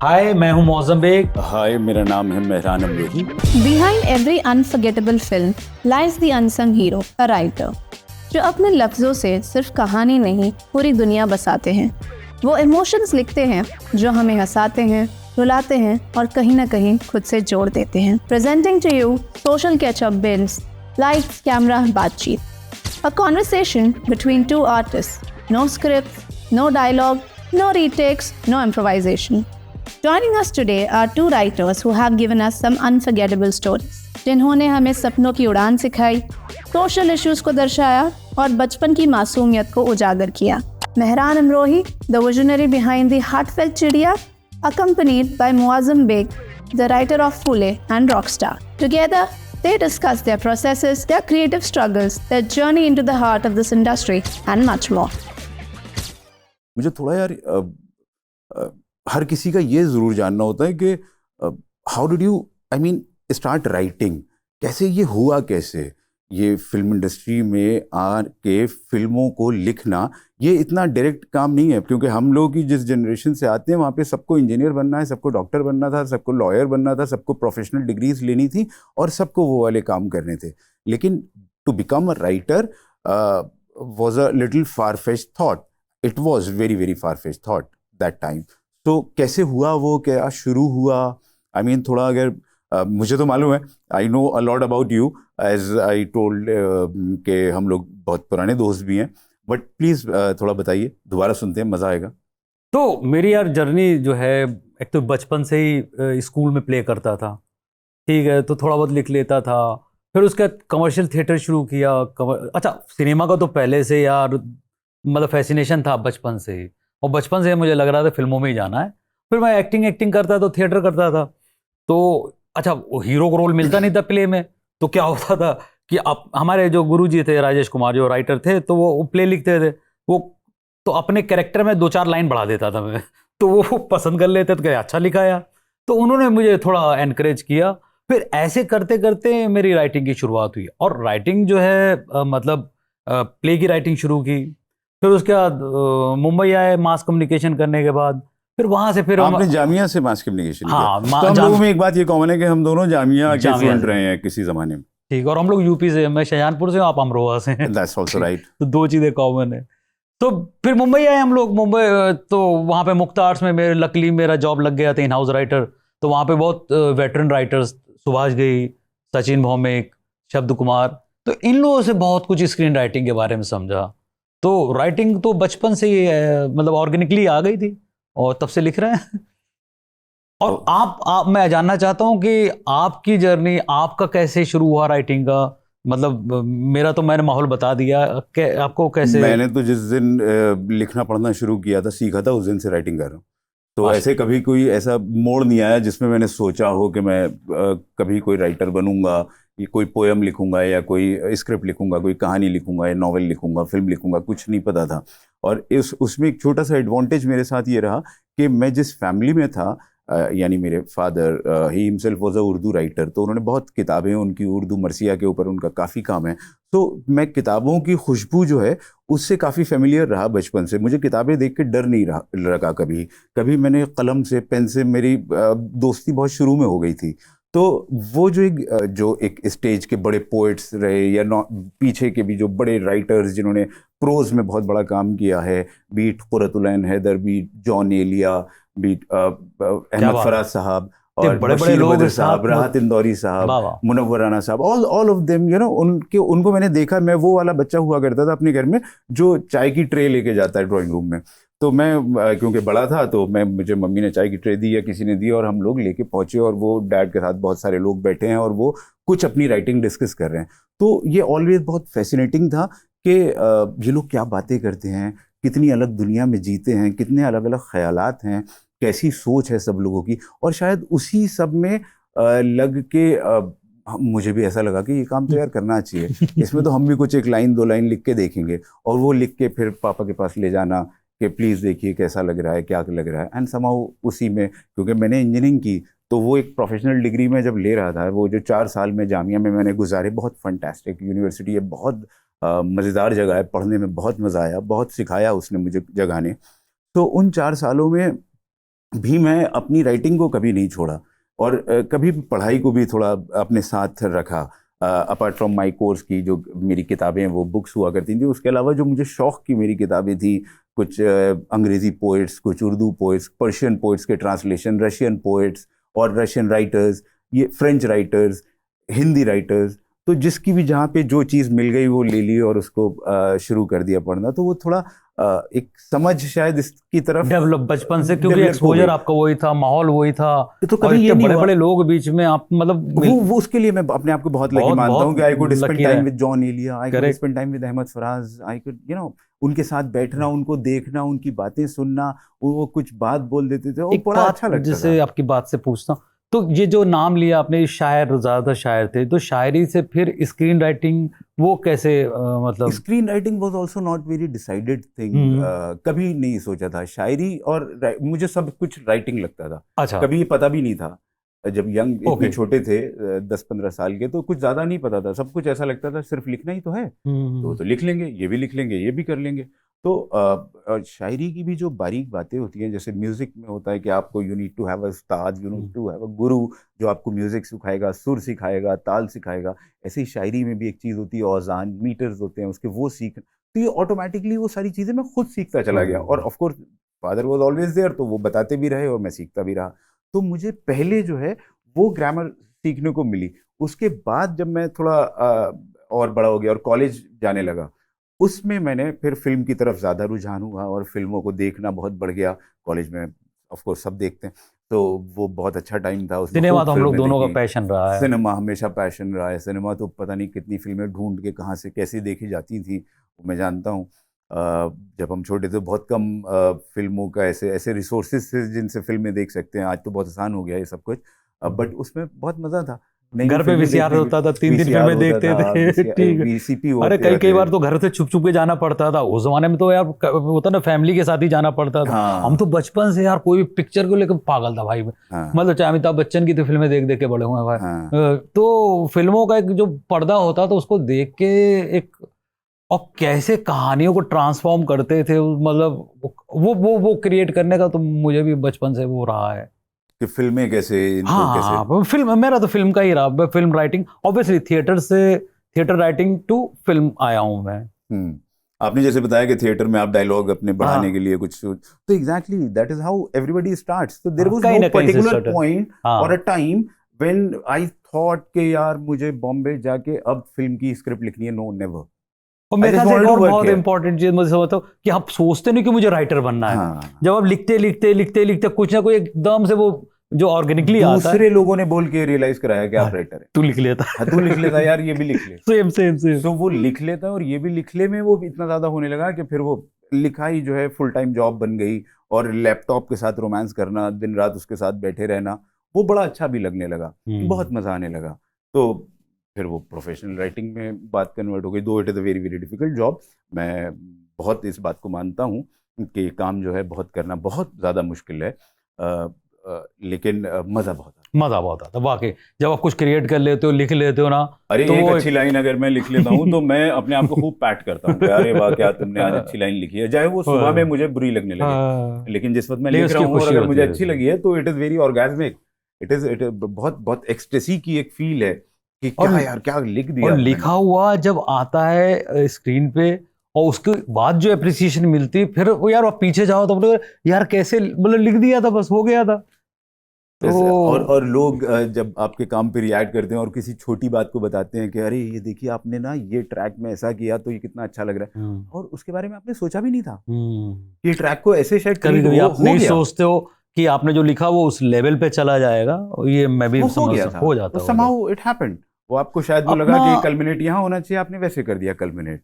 हाय, मैं हूं मौसम बेग। हाय, मेरा नाम है Mehran Amrohi. Behind every unforgettable film lies the unsung hero, a writer, जो अपने लफ्जों से सिर्फ कहानी नहीं पूरी दुनिया बसाते हैं। वो इमोशंस लिखते हैं जो हमें हंसाते हैं, रुलाते हैं और कहीं ना कहीं खुद से जोड़ देते हैं। Presenting to you Social Catch-up Bins, Lights, Camera, बातचीत, a conversation between two artists, no scripts, no dialogue, no retakes, no improvisation. Joining us today are two writers who have given us some unforgettable stories, जिन्होंने हमें सपनों की उड़ान सिखाई, social issues को दर्शाया और बचपन की मासूमियत को उजागर किया। Mehran Amrohi, the visionary behind the heartfelt चिड़िया, accompanied by Muazzam Beg, the writer of Fule and Rockstar. Together, they discuss their processes, their creative struggles, their journey into the heart of this industry, and much more. मुझे थोड़ा यार हर किसी का ये ज़रूर जानना होता है कि how did you start writing. कैसे ये हुआ, कैसे ये फिल्म इंडस्ट्री में आके फिल्मों को लिखना ये इतना डायरेक्ट काम नहीं है, क्योंकि हम लोग की जिस जनरेशन से आते हैं वहाँ पे सबको इंजीनियर बनना है, सबको डॉक्टर बनना था, सबको लॉयर बनना था, सबको प्रोफेशनल डिग्रीज लेनी थी और सबको वो वाले काम करने थे। लेकिन to become a writer was a little far fetched thought. It was very very far fetched thought that time. तो कैसे हुआ वो, क्या शुरू हुआ? थोड़ा अगर मुझे तो मालूम है, I know a lot about you, as I told कि हम लोग बहुत पुराने दोस्त भी हैं, बट प्लीज़ थोड़ा बताइए, दोबारा सुनते हैं, मज़ा आएगा। तो मेरी यार जर्नी जो है, एक तो बचपन से ही स्कूल में प्ले करता था, ठीक है, तो थोड़ा बहुत लिख लेता था। फिर उसके बाद कमर्शियल थिएटर शुरू किया। अच्छा, सिनेमा का तो पहले से यार मतलब फैसिनेशन था बचपन से ही, और बचपन से मुझे लग रहा था फिल्मों में ही जाना है। फिर मैं एक्टिंग करता तो थिएटर करता था। तो अच्छा, वो हीरो को रोल मिलता नहीं था प्ले में, तो क्या होता था कि अब हमारे जो गुरुजी थे राजेश कुमार, जो राइटर थे, तो वो प्ले लिखते थे। वो तो अपने कैरेक्टर में 2-4 लाइन बढ़ा देता था मैं तो वो पसंद कर लेते, तो कहे अच्छा लिखा यार। तो उन्होंने मुझे थोड़ा एनकरेज किया। फिर ऐसे करते करते मेरी राइटिंग की शुरुआत हुई, और राइटिंग जो है मतलब प्ले की राइटिंग शुरू की। फिर उसके बाद मुंबई आए मास कम्युनिकेशन करने के बाद। फिर वहां से फिर आपने जामिया से मास कम्युनिकेशन किया? हाँ, तो हम लोगों में एक बात ये कॉमन है कि हम दोनों जामिया के जामिया स्टूडेंट से। रहे हैं किसी ज़माने में। ठीक, और हम लोग यूपी से, मैं शाहजहानपुर से हूँ, आप अमरोहा से हैं। That's also right. तो दो चीज़ें कॉमन है। तो फिर मुंबई आए हम लोग। मुंबई तो वहाँ पे मुक्ता आर्ट्स में मेरे लकली मेरा जॉब लग गया था, इन हाउस राइटर। तो वहाँ पे बहुत वेटरन राइटर्स, सुभाष घई, सचिन भौमिक, शब्द कुमार, तो इन लोगों से बहुत कुछ स्क्रीन राइटिंग के बारे में समझा। तो राइटिंग तो बचपन से ही मतलब ऑर्गेनिकली आ गई थी, और तब से लिख रहे हैं। और आप मैं जानना चाहता हूँ कि आपकी जर्नी, आपका कैसे शुरू हुआ राइटिंग का? मतलब मेरा तो मैंने माहौल बता दिया, आपको कैसे? मैंने तो जिस दिन लिखना पढ़ना शुरू किया था, सीखा था, उस दिन से राइटिंग कर रहा हूँ। तो ऐसे कभी कोई ऐसा मोड़ नहीं आया जिसमें मैंने सोचा हो कि मैं कभी कोई राइटर बनूंगा, ये कोई पोएम लिखूंगा या कोई स्क्रिप्ट लिखूंगा, कोई कहानी लिखूंगा या नॉवेल लिखूंगा, फिल्म लिखूंगा, कुछ नहीं पता था। और उसमें एक छोटा सा एडवांटेज मेरे साथ ये रहा कि मैं जिस फैमिली में था, यानी मेरे father he himself was a Urdu writer, तो उन्होंने बहुत किताबें, उनकी उर्दू मरसिया के ऊपर उनका काफ़ी काम है। तो मैं किताबों की खुशबू जो है उससे काफ़ी फेमिलियर रहा बचपन से। मुझे किताबें देख के डर नहीं लगा कभी। कभी मैंने कलम से, पेन से, मेरी दोस्ती बहुत शुरू में हो गई थी। तो वो जो एक स्टेज के बड़े पोइट्स रहे, या पीछे के भी जो बड़े राइटर्स जिन्होंने प्रोज में बहुत बड़ा काम किया है, beat Qurratul Ain Hyder, beat Jaun Elia, beat Ahmad Faraz साहब, और बड़े बड़े बशीर लोग बद्र साथ साहब, में। राहत इंदौरी साहब, वाह वाह। मुनव्वर राना साहब, ऑल ऑफ देम, उनको मैंने देखा। मैं वो वाला बच्चा हुआ करता था अपने घर में जो चाय की ट्रे लेके जाता है ड्राइंग रूम में। तो मैं क्योंकि बड़ा था, तो मुझे मम्मी ने चाय की ट्रे दी या किसी ने दी, और हम लोग लेके पहुंचे, और वो डैड के साथ बहुत सारे लोग बैठे हैं और वो कुछ अपनी राइटिंग डिस्कस कर रहे हैं। तो ये ऑलवेज बहुत फैसिनेटिंग था कि ये लोग क्या बातें करते हैं, कितनी अलग दुनिया में जीते हैं, कितने अलग अलग ख्यालात हैं, कैसी सोच है सब लोगों की। और शायद उसी सब में लग के मुझे भी ऐसा लगा कि ये काम तो यार करना चाहिए। इसमें तो हम भी कुछ एक लाइन दो लाइन लिख के देखेंगे, और वो लिख के फिर पापा के पास ले जाना कि प्लीज़ देखिए कैसा लग रहा है, क्या लग रहा है। एंड समाउ उसी में, क्योंकि मैंने इंजीनियरिंग की, तो वो एक प्रोफेशनल डिग्री में जब ले रहा था, वो जो 4 साल में जामिया में मैंने गुजारे, बहुत फंटास्टिक यूनिवर्सिटी है, बहुत मज़ेदार जगह है, पढ़ने में बहुत मज़ा आया, बहुत सिखाया उसने मुझे जगह ने। तो उन 4 सालों में भी मैं अपनी राइटिंग को कभी नहीं छोड़ा और कभी भी पढ़ाई को भी थोड़ा अपने साथ रखा। अपार्ट फ्रॉम माय कोर्स की जो मेरी किताबें हैं वो बुक्स हुआ करती थी, उसके अलावा जो मुझे शौक की मेरी किताबें थी, कुछ अंग्रेज़ी पोइट्स, कुछ उर्दू पोइट्स, पर्शियन पोइट्स के ट्रांसलेशन, रशियन पोइट्स और रशियन राइटर्स, ये फ्रेंच राइटर्स, हिंदी राइटर्स, तो जिसकी भी जहाँ पे जो चीज़ मिल गई वो ले ली और उसको शुरू कर दिया पढ़ना। तो वो थोड़ा एक समझ शायद इसकी तरफ डेवलप बचपन से, क्योंकि develop हो एक्सपोजर गई। आपका वही था, माहौल वही था। तो और कभी ये इतने नहीं बड़े हुआ बड़े लोग बीच में आप मतलब वो उसके लिए मैं अपने आप को बहुत लकी बहुत- मानता बहुत हूँ कि I could spend lucky time है। With Jaun Elia, I could Correct. Spend time with Ahmad Faraz, I could उनके साथ बैठना, उनको देखना, उनकी बातें सुनना, वो कुछ बात बोल देते थे, वो एक बड़ा बात अच्छा लगता जैसे था। आपकी बात से पूछता हूँ, तो ये जो नाम लिया आपने, शायर, ज्यादा शायर थे, तो शायरी से फिर स्क्रीन राइटिंग वो कैसे मतलब screen writing was also not very decided thing. कभी नहीं सोचा था शायरी और मुझे सब कुछ राइटिंग लगता था, अच्छा कभी ये पता भी नहीं था। जब यंग इतने Okay. छोटे थे 10-15 साल के, तो कुछ ज़्यादा नहीं पता था, सब कुछ ऐसा लगता था सिर्फ लिखना ही तो है, तो लिख लेंगे, ये भी लिख लेंगे, ये भी कर लेंगे। तो शायरी की भी जो बारीक बातें होती हैं, जैसे म्यूज़िक में होता है कि आपको you need to have a ustad, you need to have a guru जो आपको म्यूज़िक सिखाएगा, सुर सिखाएगा, ताल सिखाएगा। ऐसे ही शायरी में भी एक चीज़ होती है, औज़ान, मीटर्स होते हैं उसके, वो सीख, तो ये ऑटोमेटिकली वो सारी चीज़ें मैं खुद सीखता चला गया। और of course father was always there, तो वो बताते भी रहे और मैं सीखता भी रहा। तो मुझे पहले जो है वो ग्रामर सीखने को मिली। उसके बाद जब मैं थोड़ा और बड़ा हो गया और कॉलेज जाने लगा, उसमें मैंने फिर फ़िल्म की तरफ ज़्यादा रुझान हुआ और फ़िल्मों को देखना बहुत बढ़ गया। कॉलेज में ऑफ कोर्स सब देखते हैं, तो वो बहुत अच्छा टाइम था, उसमें सिनेमा खूब तो हम लोग फ़िल्में दोनों का देखी। पैशन रहा है। सिनेमा हमेशा पैशन रहा है। सिनेमा तो पता नहीं कितनी फ़िल्में ढूँढ के कहाँ से कैसे देखी जाती थी, वो मैं जानता हूँ। जब हम छोटे थे बहुत कम फ़िल्मों का ऐसे ऐसे रिसोर्सेज़ थे जिनसे फ़िल्में देख सकते हैं। आज तो बहुत आसान हो गया ये सब कुछ, बट उसमें बहुत मज़ा था। नई-नई घर पे फ़िल्में वीसीआर देखने होता था, 3-3 वीसीआर फिल्में होता देखते था, थे। ठीक है। वीसीपी अरे होते कई रहते बार थे। तो घर से छुप-छुप के जाना पड़ता था। उस ज़माने में तो यार होता ना, फैमिली के साथ ही जाना पड़ता था। हम हाँ, तो बचपन से यार कोई भी पिक्चर को लेकर पागल था भाई। हाँ, मतलब चाहे अमिताभ बच्चन की तो फिल्में देख-देख के बड़े हुए हैं भाई। हाँ। तो फ़िल्मों का एक जो पर्दा होता था उसको देख के एक, और कैसे कहानियों को ट्रांसफ़ॉर्म करते थे, मतलब वो क्रिएट करने का तो मुझे भी बचपन से वो रहा है। कि फ़िल्में कैसे, इनको कैसे। हाँ, वो फ़िल्म मेरा तो फ़िल्म का ही रहा। मैं फ़िल्म राइटिंग ऑब्वियसली थिएटर से, थिएटर राइटिंग टू फ़िल्म आया हूँ मैं। हुँ। आपने जैसे बताया कि थिएटर में आप डायलॉग अपने बढ़ाने के हाँ, लिए कुछ तो exactly that is how everybody starts. तो देयर हाँ, वाज़ कहीं नो न कहीं से पर्टिकुलर स्टार्ट है। पॉइंट और अ हाँ, टाइम व्हेन आई थॉट कि यार मुझे बॉम्बे जाके अब फ़िल्म की स्क्रिप्ट लिखनी है, नो नेवर। और आई मेरे जस्ट ख्याल से एक वांटेड टू और वर्क बहुत हियर। इम्पोर्टेंट चीज़ मुझे समझता हूँ कि आप सोचते नहीं कि मुझे राइटर बनना है। हाँ। जब आप लिखते कुछ ना कुछ एकदम से वो जो ऑर्गेनिकली आता है, दूसरे लोगों ने बोल के रियलाइज़ कराया कि हाँ, आप राइटर हैं। तू लिख लेता हाँ, तू लिख लेता यार, ये भी लिख ले। Same, same, same. सो वो लिख लेता है और ये भी लिखले में वो इतना ज़्यादा होने लगा कि फिर वो लिखाई जो है फुल टाइम जॉब बन गई और लैपटॉप के साथ रोमांस करना, दिन रात उसके साथ बैठे रहना, वो बड़ा अच्छा भी लगने लगा, बहुत मज़ा आने लगा। तो फिर वो प्रोफेशनल राइटिंग में बात कन्वर्ट हो गई, दो it is a very very difficult job. मैं बहुत इस बात को मानता हूँ कि ये काम जो है बहुत करना बहुत ज़्यादा मुश्किल है, लेकिन मज़ा बहुत आता है। मज़ा बहुत आता है वाक़ई। जब आप कुछ क्रिएट कर लेते हो, लिख लेते हो ना, अरे तो एक वो अच्छी लाइन अगर मैं लिख लेता हूँ तो मैं अपने आप को खूब पैट करता हूँ कि अरे वाह क्या तुमने आज अच्छी लाइन लिखी है, चाहे वो सुबह में मुझे बुरी लगने लगे, हाँ, लेकिन जिस वक्त मैं लेकिन लिख रहा उसकी हूँ और खुशी अगर होती मुझे है अच्छी उसमें। लगी है तो it is very orgasmic, it is बहुत बहुत एक्सटेसी की एक फील है कि और क्या यार क्या लिख दिया और मैंने। लिखा हुआ जब आता है स्क्रीन पे, और उसके बाद जो एप्रिसिएशन मिलती है, फिर वो यार आप पीछे जाओ तो बोलो यार कैसे, मतलब लिख दिया था, बस हो गया था। और तो लोग जब आपके काम पे रिएक्ट करते हैं और किसी छोटी बात को बताते हैं कि अरे ये देखिए आपने ना ये ट्रैक में ऐसा किया तो ये कितना अच्छा लग रहा है, हम्म, और उसके बारे में आपने सोचा भी नहीं था हम्म, कि ट्रैक को ऐसे शायद कभी ट्रीट कभी आप हो नहीं गया, सोचते हो कि आपने जो लिखा वो उस लेवल पे चला जाएगा, और ये मैं भी वो हो समझ गया था, हो वो जाता हो जाता। somehow it happened. वो आपको शायद वो लगा अपना कि कल्मिनेट यहाँ होना चाहिए, आपने वैसे कर दिया कल्मिनेट।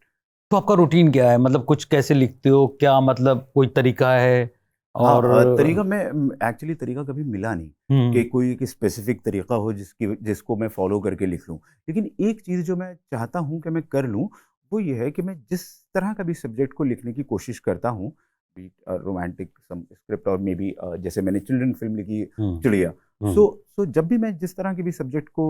तो आपका रूटीन क्या है, मतलब कुछ कैसे लिखते हो, क्या मतलब कोई तरीका है? और हाँ, तरीका मैं एक्चुअली तरीका कभी मिला नहीं कि हम्म, कोई एक स्पेसिफिक तरीका हो जिसको मैं फॉलो करके लिख लूँ। लेकिन एक चीज़ जो मैं चाहता हूँ कि मैं कर लूँ, वो ये है कि मैं जिस तरह का भी सब्जेक्ट को लिखने की कोशिश करता हूँ, be it romantic some script और मे बी जैसे मैंने चिल्ड्रन फ़िल्म लिखी हम्म, चिड़िया। हम्म, सो जब भी मैं जिस तरह के भी सब्जेक्ट को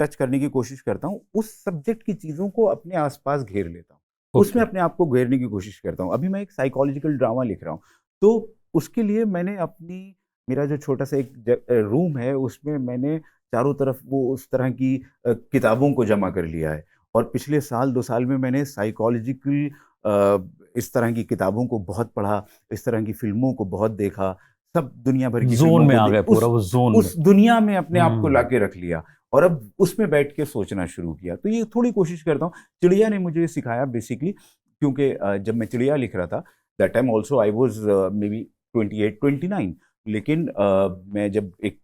टच करने की कोशिश करता हूँ, उस सब्जेक्ट की चीज़ों को अपने आस-पास घेर लेता हूँ। उसमें ओके, अपने आप को घेरने की कोशिश करता हूँ। अभी मैं एक साइकोलॉजिकल ड्रामा लिख रहा हूँ, तो उसके लिए मैंने अपनी मेरा जो छोटा सा एक रूम है उसमें मैंने चारों तरफ वो उस तरह की किताबों को जमा कर लिया है। और पिछले साल 2 साल में मैंने साइकोलॉजिकल इस तरह की किताबों को बहुत पढ़ा, इस तरह की फिल्मों को बहुत देखा, सब दुनिया भर की जोन फिल्मों में को आ गए पूरा, वो जोन उस दुनिया में अपने आप को हम्म। लाके रख लिया और अब उसमें बैठ के सोचना शुरू किया। तो ये थोड़ी कोशिश करता हूँ। चिड़िया ने मुझे सिखाया बेसिकली, क्योंकि जब मैं चिड़िया लिख रहा था that time also I was may be 28-29, लेकिन मैं जब एक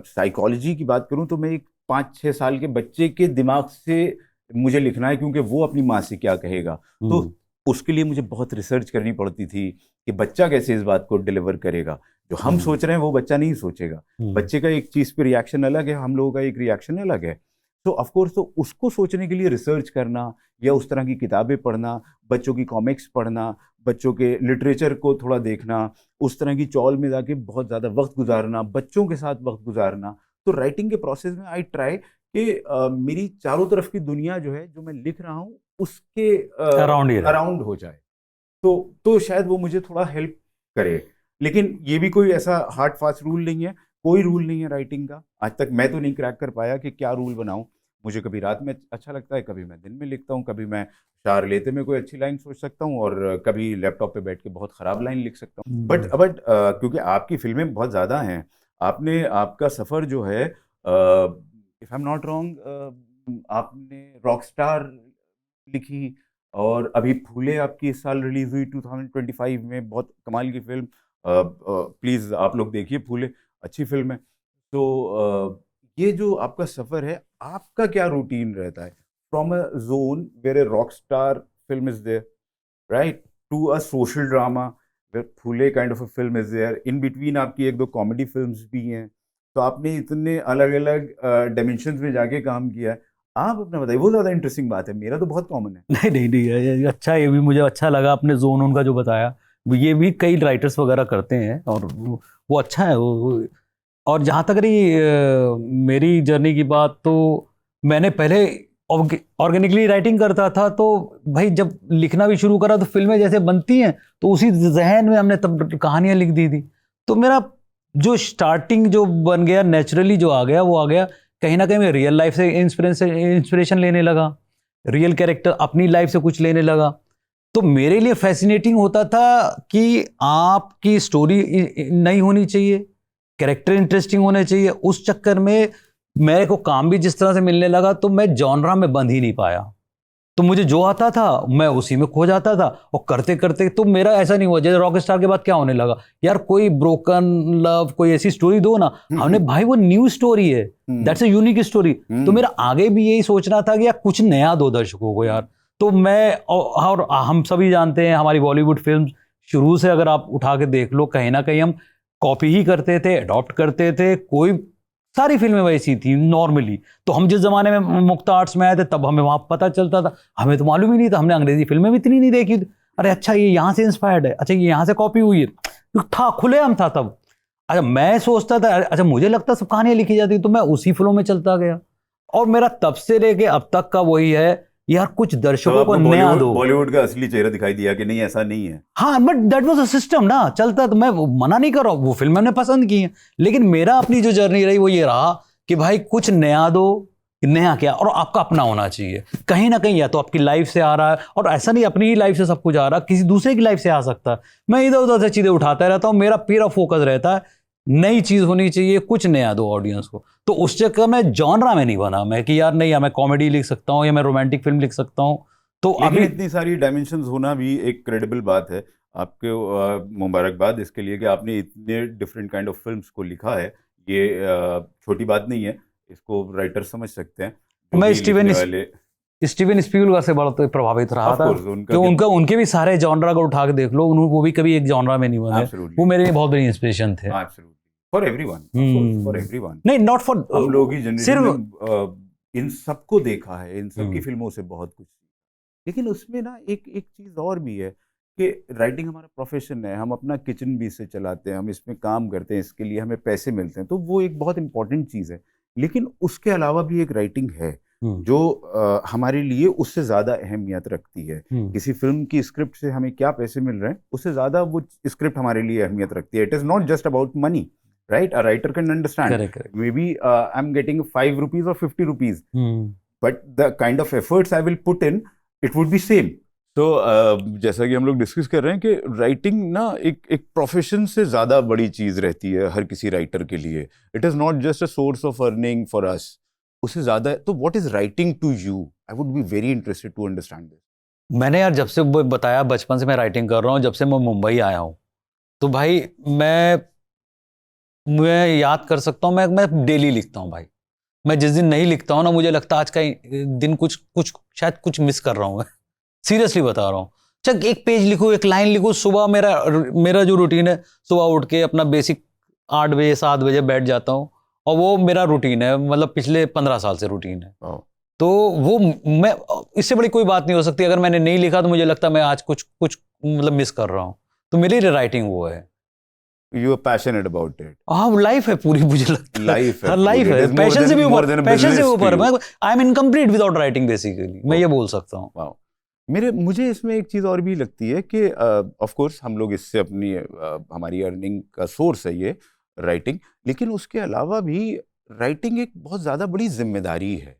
साइकोलॉजी की बात करूं तो मैं एक 5-6 साल के बच्चे के दिमाग से मुझे लिखना है, क्योंकि वो अपनी माँ से क्या कहेगा। तो उसके लिए मुझे बहुत रिसर्च करनी पड़ती थी कि बच्चा कैसे इस बात को डिलीवर करेगा। जो हम सोच रहे हैं वो बच्चा नहीं सोचेगा। बच्चे का एक चीज़ पे रिएक्शन अलग है, हम लोगों का एक रिएक्शन अलग है। तो ऑफ कोर्स तो उसको सोचने के लिए रिसर्च करना या उस तरह की किताबें पढ़ना, बच्चों की कॉमिक्स पढ़ना, बच्चों के लिटरेचर को थोड़ा देखना, उस तरह की चौल में जाके बहुत ज़्यादा वक्त गुजारना, बच्चों के साथ वक्त गुजारना। तो राइटिंग के प्रोसेस में आई ट्राई कि मेरी चारों तरफ की दुनिया जो है, जो मैं लिख रहा हूँ उसके अराउंड हो जाए, तो शायद वो मुझे थोड़ा हेल्प करे। लेकिन ये भी कोई ऐसा हार्ड फास्ट रूल नहीं है, कोई रूल नहीं है राइटिंग का। आज तक मैं तो नहीं क्रैक कर पाया कि क्या रूल बनाऊं। मुझे कभी रात में अच्छा लगता है, कभी मैं दिन में लिखता हूं, कभी मैं शार लेते में कोई अच्छी लाइन सोच सकता हूं और कभी लैपटॉप पे बैठ के बहुत ख़राब लाइन लिख सकता हूं। बट क्योंकि आपकी फिल्में बहुत ज़्यादा हैं, आपका सफ़र जो है, if I am not wrong, आपने रॉकस्टार लिखी और अभी फूले आपकी इस साल रिलीज हुई 2025 में, बहुत कमाल की फिल्म। प्लीज़ आप लोग देखिए फूले, अच्छी फिल्म है। तो ये जो आपका सफ़र है, आपका क्या रूटीन रहता है from a zone where a rock star film is there, right, to a social drama where Phule kind of a film is there, in between आपकी 1-2 कॉमेडी फिल्म्स भी हैं। तो आपने इतने अलग अलग डायमेंशंस में जाके काम किया है। आप अपना बताइए, वो ज़्यादा इंटरेस्टिंग बात है, मेरा तो बहुत कॉमन है। नहीं नहीं नहीं, ये अच्छा, ये भी मुझे अच्छा लगा आपने जोन उनका जो बताया। ये भी कई राइटर्स वगैरह करते हैं और वो अच्छा है और जहाँ तक रही मेरी जर्नी की बात, तो मैंने पहले ऑर्गेनिकली राइटिंग करता था। तो भाई जब लिखना भी शुरू करा तो फिल्में जैसे बनती हैं तो उसी जहन में हमने तब कहानियाँ लिख दी थी। तो मेरा जो स्टार्टिंग जो बन गया नेचुरली, जो आ गया वो आ गया कहीं ना कहीं मैं रियल लाइफ से इंस्पिरेशन लेने लगा, रियल कैरेक्टर अपनी लाइफ से कुछ लेने लगा। तो मेरे लिए फैसिनेटिंग होता था कि आपकी स्टोरी नई होनी चाहिए, कैरेक्टर इंटरेस्टिंग होने चाहिए। उस चक्कर में मेरे को काम भी जिस तरह से मिलने लगा तो मैं जॉनरा में बंध ही नहीं पाया। तो मुझे जो आता था मैं उसी में खो जाता था और करते करते तो मेरा ऐसा नहीं हुआ जैसे रॉक स्टार के बाद क्या होने लगा, यार कोई ब्रोकन लव कोई ऐसी स्टोरी दो ना। हमने भाई वो न्यू स्टोरी है, दैट्स अ यूनिक स्टोरी। तो मेरा आगे भी यही सोचना था कि यार कुछ नया दो दर्शकों को यार। तो मैं और हम सभी जानते हैं हमारी बॉलीवुड फिल्म शुरू से अगर आप उठा के देख लो, कहीं ना कहीं हम कॉपी ही करते थे, अडॉप्ट करते थे। कोई सारी फिल्में वैसी थी नॉर्मली। तो हम जिस जमाने में मुक्ता आर्ट्स में आए थे तब हमें वहां पता चलता था, हमें तो मालूम ही नहीं था, हमने अंग्रेजी फिल्में भी इतनी नहीं देखी। अरे अच्छा ये यहाँ से इंस्पायर्ड है, अच्छा ये यहाँ से कॉपी हुई है, तो था खुलेआम था तब। अच्छा मैं सोचता था, अच्छा मुझे लगता सब कहानियां लिखी जाती, तो मैं उसी फिल्मों में चलता गया। और मेरा तब से लेके अब तक का वही है, यार कुछ दर्शकों को नया दो। बॉलीवुड का असली चेहरा दिखाई दिया कि नहीं ऐसा नहीं है। हाँ but that was a system ना, चलता। तो मैं मना नहीं कर रहा हूँ, वो फिल्म मैंने पसंद की है, लेकिन मेरा अपनी जो जर्नी रही वो ये रहा कि भाई कुछ नया दो, नया क्या, और आपका अपना होना चाहिए। कहीं ना कहीं या तो आपकी लाइफ से आ रहा है, और ऐसा नहीं अपनी ही लाइफ से सब कुछ आ रहा, किसी दूसरे की लाइफ से आ सकता है। मैं इधर उधर से चीजें उठाता रहता हूँ, मेरा पूरा फोकस रहता है नई चीज होनी चाहिए, कुछ नया दो ऑडियंस को। तो उस चक्कर में जॉनरा में नहीं बना मैं कि यार नहीं, या मैं कॉमेडी लिख सकता हूँ या मैं रोमांटिक फिल्म लिख सकता हूँ। तो अभी इतनी सारी डायमेंशंस होना भी एक क्रेडिबल बात है। आपके मुबारकबाद इसके लिए कि आपने इतने डिफरेंट काइंड ऑफ फिल्म्स को लिखा है। ये छोटी बात नहीं है, इसको राइटर समझ सकते हैं। मैं स्टीवन स्पीलबर्ग से बड़ा तो प्रभावित रहा था, तो उनके भी सारे जॉनरा को उठा के देख लो, वो भी कभी एक जॉनरा में नहीं बने। वो मेरे लिए बहुत बड़ी इंस्पिरेशन थे। फॉर एवरीवन, फॉर एवरीवन, नहीं नॉट फॉर हम लोग ही जनरेशन में इन सबको देखा है, इन सबकी फिल्मों से बहुत कुछ। लेकिन उसमें ना एक चीज़ और भी है कि राइटिंग हमारा प्रोफेशन है, हम अपना किचन भी इससे चलाते हैं, हम इसमें काम करते हैं, इसके लिए हमें पैसे मिलते हैं, तो वो एक बहुत इंपॉर्टेंट चीज़ है। लेकिन उसके अलावा भी एक राइटिंग है जो हमारे लिए उससे ज़्यादा अहमियत रखती है। किसी फिल्म की स्क्रिप्ट से हमें क्या पैसे मिल रहे हैं, उससे ज़्यादा वो स्क्रिप्ट हमारे लिए अहमियत रखती है। It is not just about money, right? A writer can understand. Correct. Maybe I'm getting 5 rupees or 50 rupees, Hmm. but the kind of efforts I will put in, it would be same. तो जैसा कि हम लोग discuss कर रहे हैं कि writing ना एक प्रोफेशन से ज़्यादा बड़ी चीज़ रहती है हर किसी राइटर के लिए. It is not just a source of earning for us, उससे ज़्यादा. तो what is writing to you? I would be very interested to understand this. मैंने यार जब से वो बताया बचपन से मैं राइटिंग कर रहा हूँ, जब से मैं मुंबई आया हूँ, तो भाई मैं याद कर सकता हूँ, मैं डेली लिखता हूँ भाई. मैं जिस दिन नहीं लिखता हूँ ना, मुझे लगता है आज का दिन कुछ शायद कुछ मिस कर रहा हूँ. सीरियसली बता रहा हूँ. चल एक पेज लिखूँ, एक लाइन लिखूँ. सुबह मेरा जो रूटीन है, सुबह उठ के अपना बेसिक 8 बजे 7 बजे बैठ जाता हूँ, और वो मेरा रूटीन है, मतलब पिछले 15 साल से रूटीन है. तो वो मैं, इससे बड़ी कोई बात नहीं हो सकती. अगर मैंने नहीं लिखा तो मुझे लगता है मैं आज कुछ मतलब मिस कर रहा हूँ. तो मेरी राइटिंग वो है. You are passionate about it. हाँ, लाइफ है पूरी, मुझे लगता है लाइफ है. लाइफ It है. is more पैशन से than- भी more ऊपर, than a पैशन से business to ऊपर. you. I am incomplete without writing basically, मैं ये बोल सकता हूँ. वाह. मुझे इसमें एक चीज़ और भी लगती है कि ऑफ कोर्स हम लोग इससे अपनी हमारी अर्निंग का सोर्स है ये राइटिंग, लेकिन उसके अलावा भी राइटिंग एक बहुत ज़्यादा बड़ी जिम्मेदारी है.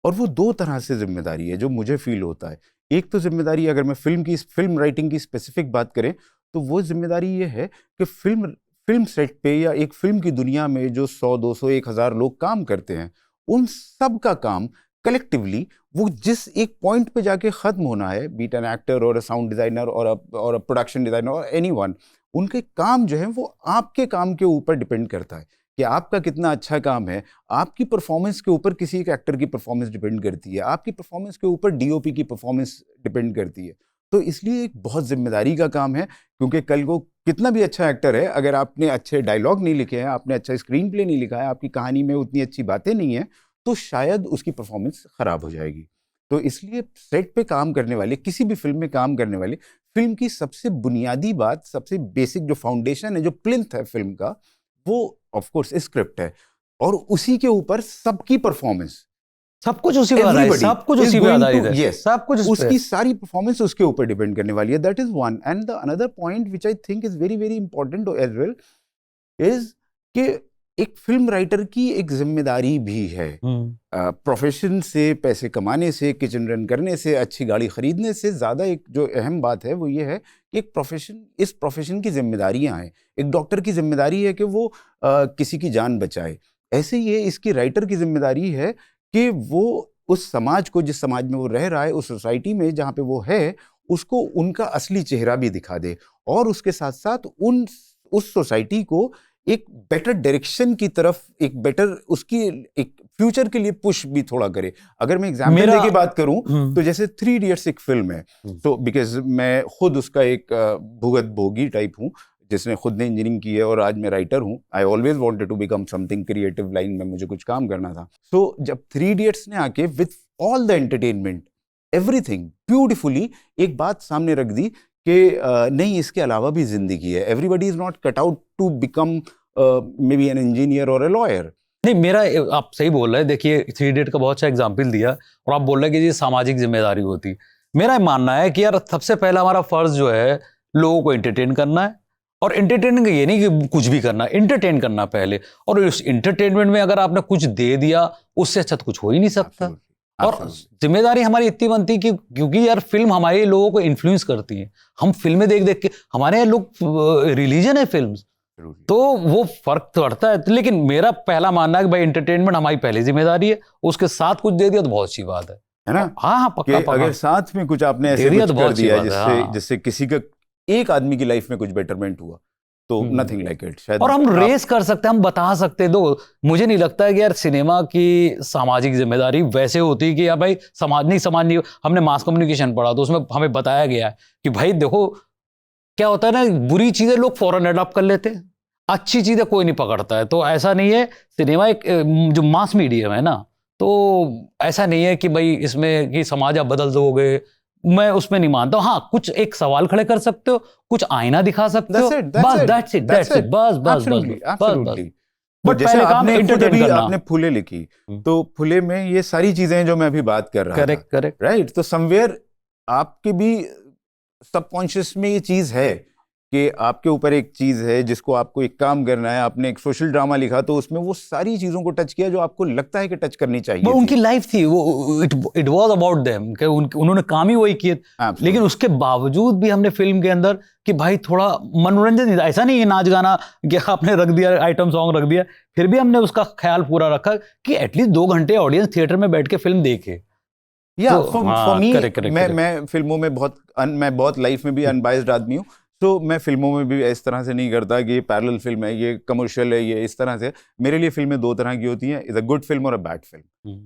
और वो 2 तरह से जिम्मेदारी है जो मुझे फील होता है. एक तो जिम्मेदारी, अगर मैं फिल्म राइटिंग की स्पेसिफिक बात करें, तो वो जिम्मेदारी ये है कि फिल्म सेट पे या एक फिल्म की दुनिया में जो 100, 200, 1000 लोग काम करते हैं, उन सब का काम कलेक्टिवली वो जिस एक पॉइंट पे जाके ख़त्म होना है, बीट एन एक्टर और अ साउंड डिज़ाइनर और अ प्रोडक्शन डिज़ाइनर और एनीवन, उनके काम जो है वो आपके काम के ऊपर डिपेंड करता है कि आपका कितना अच्छा काम है. आपकी परफॉर्मेंस के ऊपर किसी एक एक्टर की परफॉर्मेंस डिपेंड करती है, आपकी परफॉर्मेंस के ऊपर डीओपी की परफॉर्मेंस डिपेंड करती है. तो इसलिए एक बहुत जिम्मेदारी का काम है, क्योंकि कल को कितना भी अच्छा एक्टर है, अगर आपने अच्छे डायलॉग नहीं लिखे हैं, आपने अच्छा स्क्रीन प्ले नहीं लिखा है, आपकी कहानी में उतनी अच्छी बातें नहीं हैं, तो शायद उसकी परफॉर्मेंस ख़राब हो जाएगी. तो इसलिए सेट पे काम करने वाले, किसी भी फिल्म में काम करने वाले, फिल्म की सबसे बुनियादी बात, सबसे बेसिक जो फाउंडेशन है, जो प्लिंथ है फिल्म का, वो ऑफ कोर्स स्क्रिप्ट है, और उसी के ऊपर सबकी परफॉर्मेंस, सब कुछ उसी पे आधारित है. सब कुछ उसी पे आधारित है. Yes, सब कुछ उसकी सारी परफॉर्मेंस उसके ऊपर डिपेंड करने वाली है. That is one. And the another point which I think is very very important as well is कि एक फिल्म राइटर की एक जिम्मेदारी भी है. प्रोफेशन से, पैसे कमाने से, किचन रन करने से, अच्छी गाड़ी खरीदने से ज़्यादा एक जो अहम बात है वो ये है कि इस प्रोफेशन की जिम्मेदारियां हैं. एक डॉक्टर की जिम्मेदारी है कि वो किसी की जान बचाए. ऐसे ही इसकी राइटर की जिम्मेदारी है कि वो उस समाज को, जिस समाज में वो रह रहा है, उस सोसाइटी में जहाँ पे वो है, उसको उनका असली चेहरा भी दिखा दे, और उसके साथ साथ उस सोसाइटी को एक बेटर डायरेक्शन की तरफ, एक बेटर उसकी एक फ्यूचर के लिए पुश भी थोड़ा करे. अगर मैं एग्जाम्पल की बात करूं तो जैसे 3 इडियट्स एक फिल्म है, तो बिकॉज मैं खुद उसका एक भुगत भोगी टाइप हूं, जिसने खुद ने इंजीनियरिंग की है और आज मैं राइटर हूँ. I always wanted to become something creative line में, मुझे कुछ काम करना था. सो जब 3 इडियट्स ने आके with all the entertainment, everything beautifully एक बात सामने रख दी कि नहीं, इसके अलावा भी जिंदगी है. Everybody is not cut out to become maybe an engineer और अ लॉयर. नहीं, मेरा, आप सही बोल रहे हैं. देखिए 3 इडियट का बहुत अच्छा एग्जाम्पल दिया, और आप बोल रहे हैं कि ये सामाजिक जिम्मेदारी होती. मेरा मानना है कि यार सबसे पहला हमारा फर्ज जो है, लोगों को एंटरटेन करना है. और एंटरटेनमेंट ये नहीं कि कुछ भी करना, एंटरटेन करना पहले. और उस एंटरटेनमेंट में अगर आपने कुछ दे दिया, उससे अच्छा तो कुछ हो ही नहीं सकता. और जिम्मेदारी हमारी इतनी बनती कि क्योंकि यार फिल्म हमारे लोगों को इन्फ्लुएंस करती है. हम फिल्में देख देख के, हमारे यहाँ लोग रिलीजन है फिल्म, तो वो फर्क तो पड़ता है. लेकिन मेरा पहला मानना है कि भाई एंटरटेनमेंट हमारी पहली जिम्मेदारी है, उसके साथ कुछ दे दिया तो बहुत अच्छी बात है ना. हाँ, पक्का. अगर साथ में कुछ आपने ऐसे कुछ कर दिया जिससे किसी का, एक आदमी की लाइफ में कुछ बेटरमेंट हुआ, तो नथिंग लाइक इट. शायद और हम रेस कर सकते हैं, हम बता सकते हैं. तो मुझे नहीं लगता है कि यार सिनेमा की सामाजिक जिम्मेदारी वैसे होती है कि यार भाई समाज नहीं. हमने मास कम्युनिकेशन पढ़ा, तो उसमें हमें बताया गया है कि भाई देखो क्या होता है ना, बुरी चीजें लोग फौरन अडॉप्ट कर लेते हैं, अच्छी चीजें कोई नहीं पकड़ता है. तो ऐसा नहीं है. सिनेमा एक जो मास मीडियम है ना, तो ऐसा नहीं है कि भाई इसमें कि समाज आप बदल दोगे, मैं उसमें नहीं मानता हूँ. हाँ, कुछ एक सवाल खड़े कर सकते हो, कुछ आईना दिखा सकते हो, बस दैट्स इट. बस. बट जैसे आपने फुले लिखी, तो फुले में ये सारी चीजें जो मैं अभी बात कर रहा था, करेक्ट. तो समवेयर आपके भी सबकॉन्शियस में ये चीज है कि आपके ऊपर एक चीज़ है जिसको आपको एक काम करना है, आपने एक सोशल ड्रामा लिखा तो उसमें वो सारी चीज़ों को टच किया जो आपको लगता है कि टच करनी चाहिए वो थी। उनकी लाइफ थी, वो इट वाज अबाउट देम, कि उन्होंने काम ही वही किए। Absolutely. लेकिन उसके बावजूद भी हमने फिल्म के अंदर कि भाई थोड़ा मनोरंजन नहीं था, ऐसा नहीं है नाच गाना कि आपने रख दिया, आइटम सॉन्ग रख दिया, फिर भी हमने उसका ख्याल पूरा रखा कि एटलीस्ट 2 घंटे ऑडियंस थिएटर में बैठ के फिल्म देखे। या तो फॉर हाँ, मी, correct, correct. मैं फिल्मों में मैं बहुत लाइफ में भी अनबाइज्ड आदमी हूँ, तो मैं फिल्मों में भी इस तरह से नहीं करता कि ये पैरेलल फिल्म है, ये कमर्शियल है, ये इस तरह से। मेरे लिए फिल्में 2 तरह की होती हैं, इज अ गुड फिल्म और अ बैड फिल्म,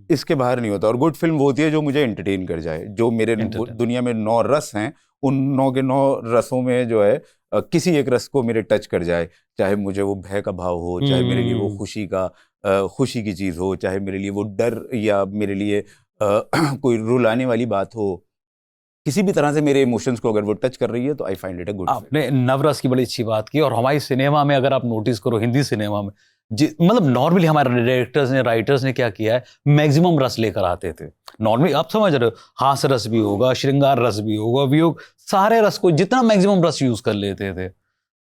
इसके बाहर नहीं होता। और गुड फिल्म वो होती है जो मुझे एंटरटेन कर जाए, जो मेरे दुनिया में 9 रस हैं, उन 9 के 9 रसों में जो है किसी एक रस को मेरे टच कर जाए, चाहे मुझे वो भय का भाव हो, चाहे मेरे लिए वो खुशी की चीज़ हो, चाहे मेरे लिए वो डर, या मेरे लिए कोई रुलाने वाली बात हो, किसी भी तरह से मेरे इमोशंस को अगर वो टच कर रही है तो I find it a good. आपने नवरस की बड़ी अच्छी बात की। और हमारी सिनेमा में अगर आप नोटिस करो, हिंदी सिनेमा में मतलब नॉर्मली हमारे डायरेक्टर्स ने, राइटर्स ने क्या किया है, मैक्सिमम रस लेकर आते थे। नॉर्मली आप समझ रहे हो, हास्य रस भी होगा, श्रृंगार रस भी होगा, वियोग, सारे रस को जितना मैक्सिमम रस यूज कर लेते थे।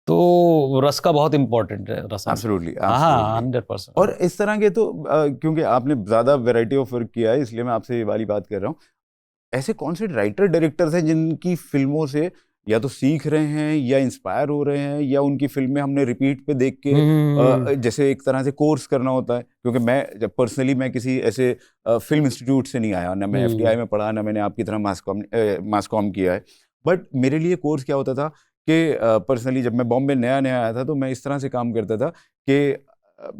तो रस का बहुत इंपॉर्टेंट है, रस। एब्सोल्युटली, हाँ, 100%। और इस तरह के तो क्योंकि आपने ज़्यादा वैरायटी ऑफ वर्क किया है, इसलिए मैं आपसे ये वाली बात कर रहा हूँ। ऐसे कौन से राइटर डायरेक्टर्स हैं जिनकी फिल्मों से या तो सीख रहे हैं या इंस्पायर हो रहे हैं, या उनकी फिल्में हमने रिपीट पे देख के जैसे एक तरह से कोर्स करना होता है? क्योंकि मैं जब पर्सनली मैं किसी ऐसे फिल्म इंस्टीट्यूट से नहीं आया, ना मैं FTI में पढ़ा, ना मैंने आपकी तरह मास कॉम किया है। बट मेरे लिए कोर्स क्या होता था कि पर्सनली जब मैं बॉम्बे नया आया था तो मैं इस तरह से काम करता था कि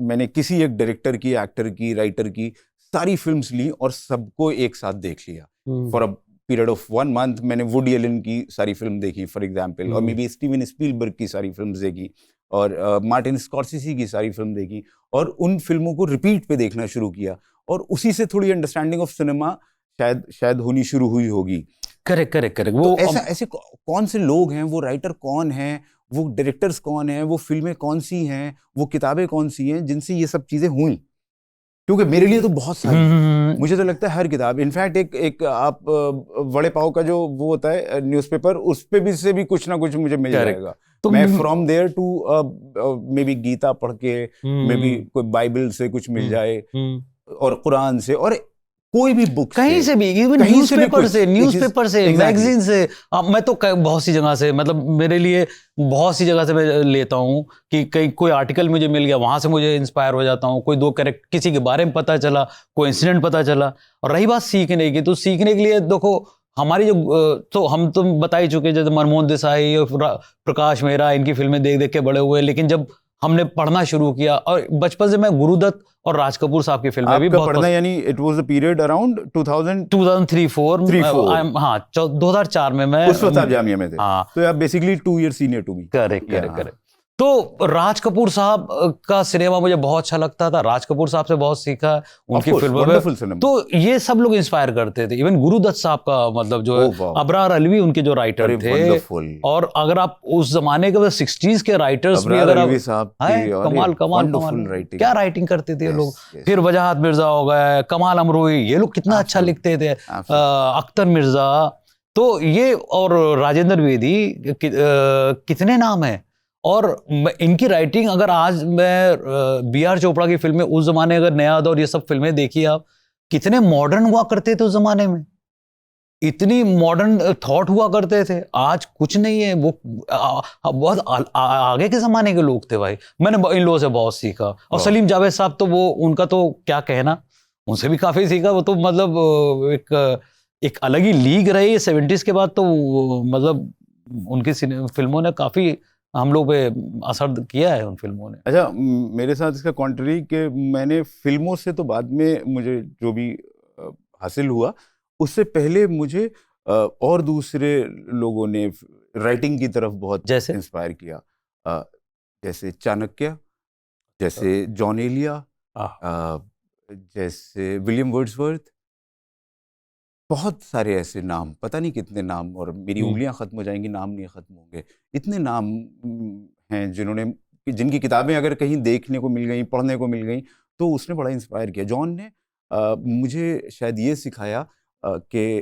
मैंने किसी एक डायरेक्टर की, एक्टर की, राइटर की सारी फिल्म्स ली और सबको एक साथ देख लिया। For a period of 1 month मैंने वुडी एलन की सारी फिल्म देखी फॉर एग्जांपल, और मे बी स्टीवन स्पीलबर्ग की सारी फिल्म्स देखी, और मार्टिन स्कॉर्सेसी की सारी फिल्म देखी, और उन फिल्मों को रिपीट पे देखना शुरू किया, और उसी से थोड़ी अंडरस्टैंडिंग ऑफ सिनेमा शायद होनी शुरू हुई होगी। करेक्ट। वो तो ऐसे कौन से लोग हैं, वो राइटर कौन हैं, वो डायरेक्टर्स कौन हैं, वो फिल्में कौन सी हैं, वो किताबें कौन सी हैं जिनसे ये सब चीजें हुई? क्योंकि मेरे लिए तो बहुत सारी, मुझे तो लगता है हर किताब, इनफैक्ट एक आप वड़े पाव का जो वो होता है न्यूज़पेपर, उस पे भी से भी कुछ ना कुछ मुझे मिल जाएगा। तो मैं from there to maybe Gita पढ़ के, मे बी कोई बाइबल से कुछ मिल जाए, और कुरान से, और कोई भी बुक कहीं से भी, इवन न्यूज़पेपर से, मैगजीन से। मैं तो बहुत सी जगह से, मतलब मेरे लिए बहुत सी जगह से मैं लेता हूँ कि कहीं कोई आर्टिकल मुझे मिल गया, वहां से मुझे इंस्पायर हो जाता हूँ, कोई 2 कैरेक्टर किसी के बारे में पता चला, कोई इंसिडेंट पता चला। और रही बात सीखने की, तो सीखने के लिए देखो हमारी जो तो हम तो बता ही चुके, जैसे मनमोहन देसाई और प्रकाश मेहरा, इनकी फिल्में देख देख के बड़े हुए। लेकिन जब हमने पढ़ना शुरू किया, और बचपन से मैं गुरुदत्त और राज कपूर साहब की फिल्में भी बहुत पढ़ना, यानी it was the period around 2003-4 हाँ 2004 में मैं उस वक्त आप जामिया में थे। हाँ, तो आप basically 2 years senior to me. Correct. तो राज कपूर साहब का सिनेमा मुझे बहुत अच्छा लगता था, राज कपूर साहब से बहुत सीखा उनकी फिल्मों में। तो ये सब लोग इंस्पायर करते थे। इवन गुरुदत्त साहब का, मतलब जो है अबरार अलवी उनके जो राइटर थे, और अगर आप उस जमाने के 60s के राइटर्स भी अगर आप, कमाल क्या राइटिंग करते थे लोग। फिर वजाहत मिर्जा हो गए, कमाल अमरोही, ये लोग कितना अच्छा लिखते थे, अख्तर मिर्जा, तो ये, और राजेंद्र द्विवेदी, कितने नाम है। और इनकी राइटिंग, अगर आज मैं BR चोपड़ा की फिल्में, उस जमाने अगर नया दौर, ये सब फिल्में देखिए आप, कितने मॉडर्न हुआ करते थे उस जमाने में, इतनी मॉडर्न थॉट हुआ करते थे। आज कुछ नहीं है, वो बहुत आगे के जमाने के लोग थे भाई। मैंने इन लोगों से बहुत सीखा। और सलीम जावेद साहब तो वो, उनका तो क्या कहना, उनसे भी काफी सीखा। वो तो मतलब एक अलग ही लीग रही है 70s के बाद। तो मतलब उनकी फिल्मों ने काफी हम लोग पे असर किया है, उन फिल्मों ने। अच्छा, मेरे साथ इसका कॉन्ट्री कि मैंने फिल्मों से तो बाद में मुझे जो भी हासिल हुआ, उससे पहले मुझे और दूसरे लोगों ने राइटिंग की तरफ बहुत इंस्पायर किया, जैसे चाणक्य, जैसे जॉन एलिया, जैसे विलियम वर्ड्सवर्थ, बहुत सारे ऐसे नाम, पता नहीं कितने नाम, और मेरी उंगलियां खत्म हो जाएंगी, नाम नहीं खत्म होंगे, इतने नाम हैं जिनकी किताबें अगर कहीं देखने को मिल गई, पढ़ने को मिल गई, तो उसने बड़ा इंस्पायर किया। जॉन ने मुझे शायद ये सिखाया कि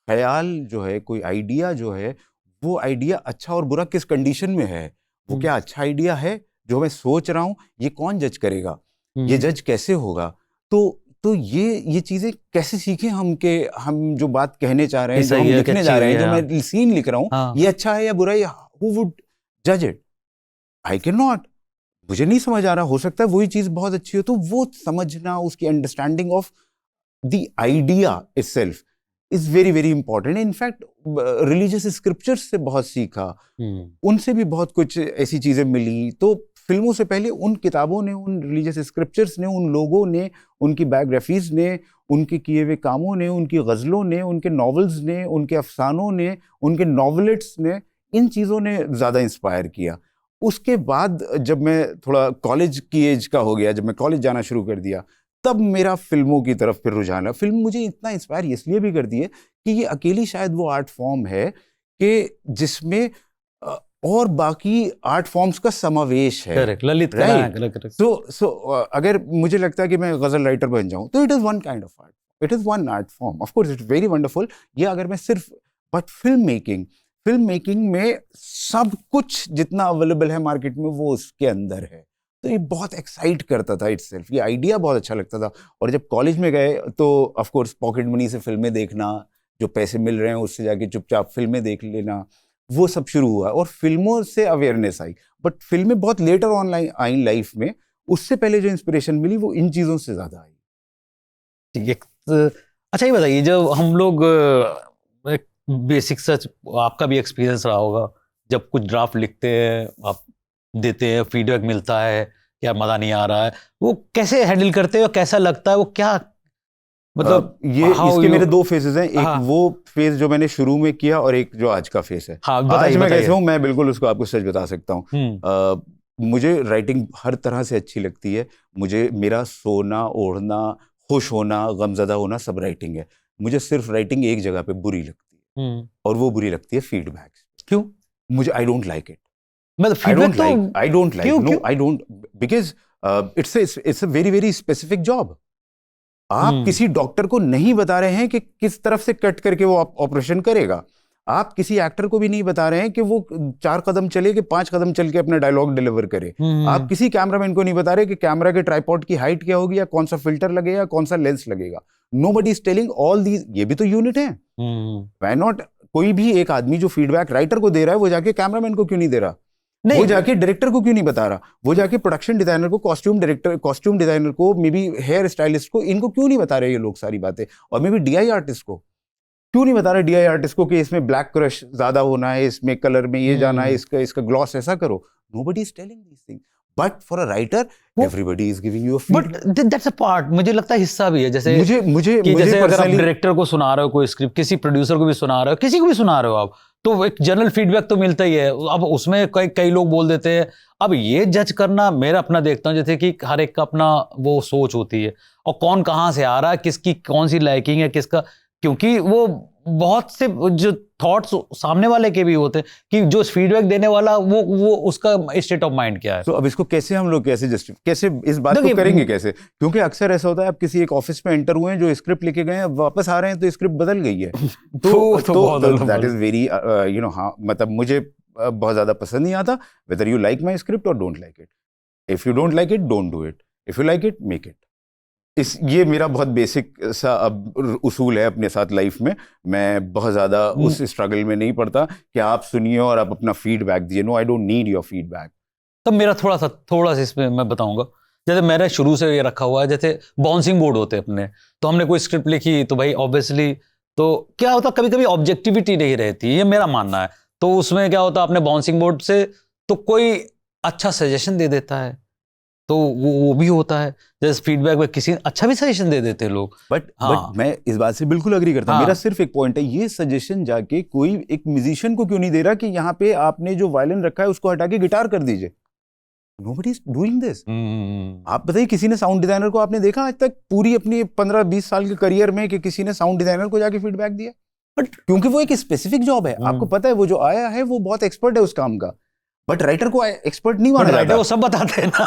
ख्याल जो है, कोई आइडिया जो है, वो आइडिया अच्छा और बुरा किस कंडीशन में है, वो क्या अच्छा आइडिया है जो मैं सोच रहा हूँ, ये कौन जज करेगा, ये जज कैसे होगा। तो ये चीजें कैसे सीखें हम कि हम जो बात कहने चाह रहे हैं, जो हम लिखने जा रहे हैं, जो मैं सीन लिख रहा हूँ, ये अच्छा है या बुरा है, हु वुड जज इट? आई कैन नॉट, मुझे नहीं समझ आ रहा, हो सकता है वही चीज बहुत अच्छी हो। तो वो समझना, उसकी understanding of the idea itself is very very important. In fact religious scriptures से बहुत सीखा, उनसे भी बहुत कुछ ऐसी चीजें मिली। तो फिल्मों से पहले उन किताबों ने, उन रिलीजियस स्क्रिप्चर्स ने, उन लोगों ने, उनकी बायोग्राफीज ने, उनके किए हुए कामों ने, उनकी गज़लों ने, उनके नॉवेल्स ने, उनके अफसानों ने, उनके नॉवेलिट्स ने, इन चीज़ों ने ज़्यादा इंस्पायर किया। उसके बाद जब मैं थोड़ा कॉलेज की एज का हो गया, जब मैं कॉलेज जाना शुरू कर दिया, तब मेरा फिल्मों की तरफ फिर रुझान है। फिल्म मुझे इतना इंस्पायर इसलिए भी करती है कि ये अकेली शायद वो आर्ट फॉर्म है कि जिसमें और बाकी आर्ट फॉर्म्स का समावेश है। करेक्ट, ललित कला है, करेक्ट। सो अगर मुझे लगता है कि मैं गजल राइटर बन जाऊं, तो it is one kind of art, it is one art form, of course it's very wonderful. ये अगर मैं सिर्फ, बट फिल्म मेकिंग में सब कुछ जितना अवेलेबल है मार्केट में वो उसके अंदर है। तो ये बहुत एक्साइट करता था इटसेल्फ, ये आइडिया बहुत अच्छा लगता था। और जब कॉलेज में गए तो ऑफ कोर्स पॉकेट मनी से फिल्में देखना, जो पैसे मिल रहे हैं उससे जाके चुपचाप फिल्में देख लेना, वो सब शुरू हुआ और फिल्मों से अवेयरनेस आई। बट फिल्में बहुत लेटर ऑनलाइन आई लाइफ में, उससे पहले जो इंस्पिरेशन मिली वो इन चीज़ों से ज़्यादा आई। ठीक है, अच्छा ये बताइए, जब हम लोग बेसिक सच, आपका भी एक्सपीरियंस रहा होगा, जब कुछ ड्राफ्ट लिखते हैं, आप देते हैं, फीडबैक मिलता है, क्या मज़ा नहीं आ रहा है, वो कैसे हैंडल करते हैं और कैसा लगता है, वो क्या मतलब इसके मेरे दो फेजेस हैं। एक वो फेज जो मैंने शुरू में किया और एक जो आज का फेज है। आज मैं कैसे हूँ, मैं बिल्कुल उसको आपको सच बता सकता हूँ। मुझे राइटिंग हर तरह से अच्छी लगती है। मुझे मेरा सोना, ओढ़ना, खुश होना, गमज़दा होना सब राइटिंग है। मुझे सिर्फ राइटिंग एक जगह पे बुरी लगती है और वो बुरी लगती है फीडबैक। क्यों? मुझे I don't like it, because it's a very very specific job. आप किसी डॉक्टर को नहीं बता रहे हैं कि किस तरफ से कट करके वो ऑपरेशन करेगा। आप किसी एक्टर को भी नहीं बता रहे हैं कि वो 4 कदम चले कि 5 कदम चल के अपना डायलॉग डिलीवर करे। आप किसी कैमरामैन को नहीं बता रहे कि कैमरा के ट्राइपॉड की हाइट क्या होगी, या कौन सा फिल्टर लगेगा, कौन सा लेंस लगेगा। Nobody is telling all these. ये भी तो यूनिट है। Why not? कोई भी एक आदमी जो फीडबैक राइटर को दे रहा है, वो जाके कैमरामैन को क्यों नहीं दे रहा? वो जाके डायरेक्टर को क्यों नहीं बता रहा? वो जाके प्रोडक्शन डिजाइनर को, कॉस्ट्यूम डिजाइनर को, मे बी हेयर स्टाइलिस्ट को, इनको क्यों नहीं बता रहे ये लोग सारी बातें? और मे बी डीआई आर्टिस्ट को क्यों नहीं बता रहे, डीआई आर्टिस्ट को, कि इसमें ब्लैक क्रश ज्यादा होना है, इसमें कलर में ये जाना है, इसका ग्लॉस ऐसा करो। Nobody is telling these things, but for a writer everybody is giving you a feedback. But that's a part, मुझे लगता है हिस्सा भी है। जैसे मुझे जैसे अगर आप डायरेक्टर को सुना रहे हो कोई स्क्रिप्ट, किसी प्रोड्यूसर को भी सुना रहे हो, किसी को भी सुना रहे हो आप, तो एक जनरल फीडबैक तो मिलता ही है। अब उसमें कई लोग बोल देते हैं। अब ये जज करना, मेरा अपना देखता हूँ, जैसे कि हर एक का अपना वो सोच होती है, और कौन कहाँ से आ रहा है, किसकी कौन सी लाइकिंग है, किसका, क्योंकि वो बहुत से जो थॉट्स सामने वाले के भी होते हैं कि जो फीडबैक देने वाला वो उसका स्टेट ऑफ माइंड क्या है। तो अब इसको कैसे हम लोग कैसे इस बात को करेंगे कैसे? क्योंकि अक्सर ऐसा होता है, आप किसी एक ऑफिस में एंटर हुए हैं, जो स्क्रिप्ट लिखे गए हैं, वापस आ रहे हैं तो स्क्रिप्ट बदल गई है। तो दैट इज वेरी हाँ, मतलब मुझे बहुत ज्यादा पसंद नहीं आता। Whether you like my script और don't like it, if you don't like it don't do it, if you like it make it. ये मेरा बहुत बेसिक सा अब उसूल है अपने साथ लाइफ में। मैं बहुत ज़्यादा उस स्ट्रगल में नहीं पड़ता कि आप सुनिए और आप अपना फीडबैक दीजिए। No, I don't need your feedback. तब मेरा थोड़ा सा इसमें मैं बताऊंगा। जैसे मेरा शुरू से ये रखा हुआ है, जैसे बाउंसिंग बोर्ड होते हैं अपने, तो हमने कोई स्क्रिप्ट लिखी तो भाई ऑब्वियसली तो क्या होता, कभी कभी ऑब्जेक्टिविटी नहीं रहती, ये मेरा मानना है। तो उसमें क्या होता, अपने बाउंसिंग बोर्ड से तो कोई अच्छा सजेशन दे देता है, तो वो भी होता है। जैसे फीडबैक में किसी अच्छा भी सजेशन दे देते हैं लोग। बट मैं इस बात से बिल्कुल अग्री करता हूँ। मेरा सिर्फ एक पॉइंट है, ये सजेशन जाके कोई एक म्यूजिशियन को क्यों नहीं दे रहा कि यहाँ पे आपने जो वायलिन रखा है उसको हटा के गिटार कर दीजिए। Nobody is doing this. आप बताइए, किसी ने साउंड डिजाइनर को आपने देखा आज तक पूरी अपनी 15-20 साल के करियर में कि किसी ने साउंड डिजाइनर को जाके फीडबैक दिया? बट क्योंकि वो एक स्पेसिफिक जॉब है, आपको पता है वो जो आया है वो बहुत एक्सपर्ट है उस काम का। बट राइटर को एक्सपर्ट नहीं माना राइटर जाता। को सब बताते हैं ना,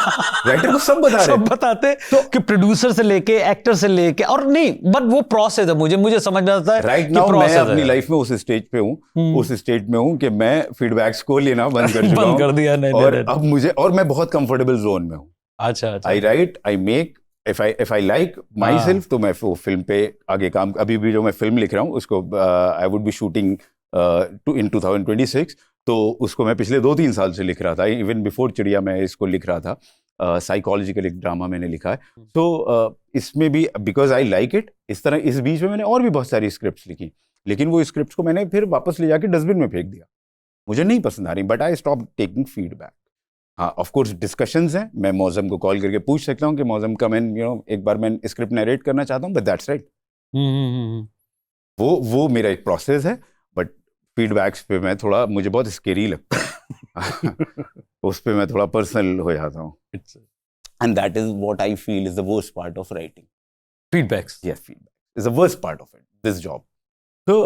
राइटर को सब बता रहे सब हैं। बताते हैं तो कि प्रोड्यूसर से लेके एक्टर से लेके, और नहीं बट वो प्रोसेस है, मुझे समझ में आता है राइट कि नाउ मैं process अपनी है। लाइफ में उस स्टेज पे हूँ, उस स्टेज में हूँ कि मैं फीडबैक्स को लेना बंद कर चुका बंद कर हूँ। दिया, नहीं, और नहीं, नहीं। अब मुझे, और मैं बहुत कंफर्टेबल जोन में हूँ। अच्छा I write, I make, if I like myself, तो मैं वो फिल्म पे आगे काम, अभी भी जो मैं फिल्म लिख रहा हूँ उसको आई वुड बी शूटिंग इन 2026, तो उसको मैं पिछले 2-3 साल से लिख रहा था। इवन बिफोर चिड़िया मैं इसको लिख रहा था। साइकोलॉजिकल एक ड्रामा मैंने लिखा है। तो इसमें भी बिकॉज आई लाइक इट, इस तरह इस बीच में मैंने और भी बहुत सारी स्क्रिप्ट्स लिखी, लेकिन वो स्क्रिप्ट्स को मैंने फिर वापस ले जाके डस्टबिन में फेंक दिया, मुझे नहीं पसंद आ रही। But I stop taking feedback. हाँ, ऑफ कोर्स डिस्कशंस हैं, मैं मौजम को कॉल करके पूछ सकता हूँ कि मौजम का मैं एक बार मैं स्क्रिप्ट नरेट करना चाहता हूँ, बट दैट्स राइट। वो मेरा एक प्रोसेस है। बट फीडबैक्स पे मैं थोड़ा, मुझे बहुत स्केरी लगता है उस पे मैं थोड़ा पर्सनल हो जाता हूँ, and that is what I feel is the worst part of writing. Feedbacks, yes, feedback is the worst part of it, this job. तो